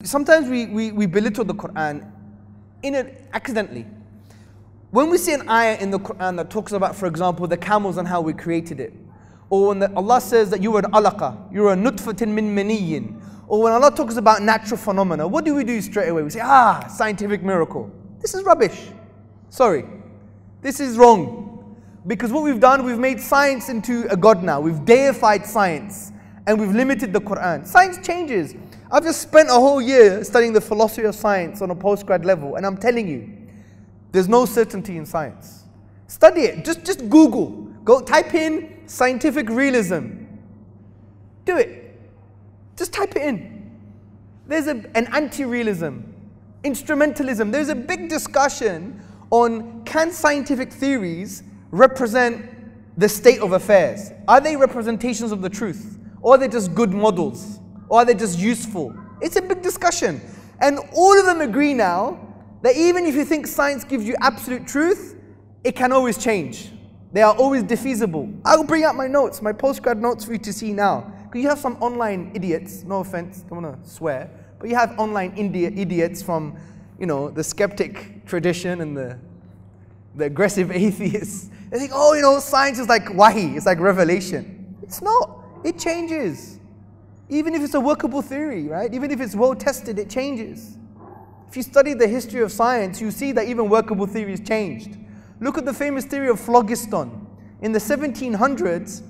Sometimes we belittle the Quran accidentally. When we see an ayah in the Quran that talks about, for example, the camels and how we created it, or when Allah says that you were an alaqa, you were a nutfatin min maniyyin, or when Allah talks about natural phenomena, what do straight away? We say, scientific miracle. This is rubbish. Sorry. This is wrong. Because what we've done, we've made science into a god now. We've deified science and we've limited the Quran. Science changes. I've just spent a whole year studying the philosophy of science on a postgrad level, and I'm telling you, there's no certainty in science. Study it. Just Google. Go type in scientific realism. Do it. Just type it in. There's an anti-realism, instrumentalism. There's a big discussion on, can scientific theories represent the state of affairs? Are they representations of the truth? Or are they just good models? Or are they just useful? It's a big discussion. And all of them agree now that even if you think science gives you absolute truth, it can always change. They are always defeasible. I'll bring out my notes, my postgrad notes for you to see now. Because you have some online idiots, no offense, don't want to swear, but you have online idiots from, the skeptic tradition and the aggressive atheists. They think, science is like wahi, it's like revelation. It's not. It changes. Even if it's a workable theory, right? Even if it's well tested, it changes. If you study the history of science, you see that even workable theories changed. Look at the famous theory of phlogiston. In the 1700s,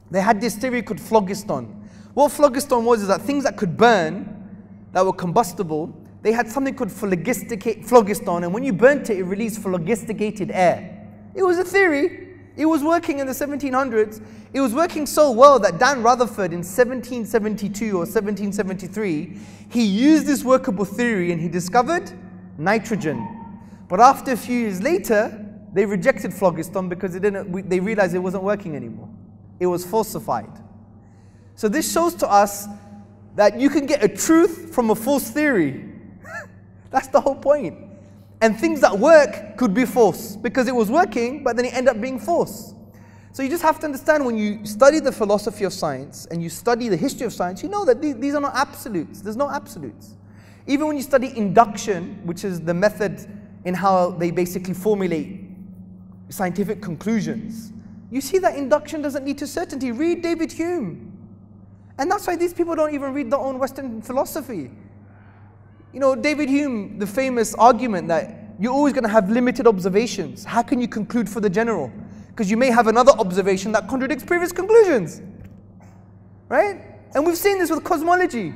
they had this theory called phlogiston. What phlogiston was is that things that could burn, that were combustible, they had something called phlogiston, and when you burnt it, it released phlogisticated air. It was a theory. It was working in the 1700s. It was working so well that Dan Rutherford in 1772 or 1773, he used this workable theory and he discovered nitrogen. But after a few years later, they rejected phlogiston because they realized it wasn't working anymore. It was falsified. So this shows to us that you can get a truth from a false theory. That's the whole point. And things that work could be false because it was working, but then it ended up being false. So you just have to understand, when you study the philosophy of science and you study the history of science, you know that these are not absolutes. There's no absolutes. Even when you study induction, which is the method in how they basically formulate scientific conclusions, you see that induction doesn't lead to certainty. Read David Hume. And that's why these people don't even read their own Western philosophy. David Hume, the famous argument that you're always going to have limited observations. How can you conclude for the general? Because you may have another observation that contradicts previous conclusions. Right? And we've seen this with cosmology.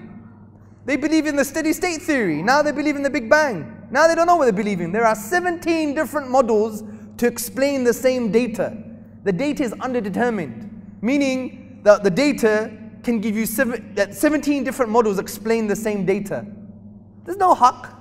They believe in the steady state theory. Now they believe in the Big Bang. Now they don't know what they believe in. There are 17 different models to explain the same data. The data is underdetermined, meaning that the data can give you 17 different models explain the same data. There's no haqq.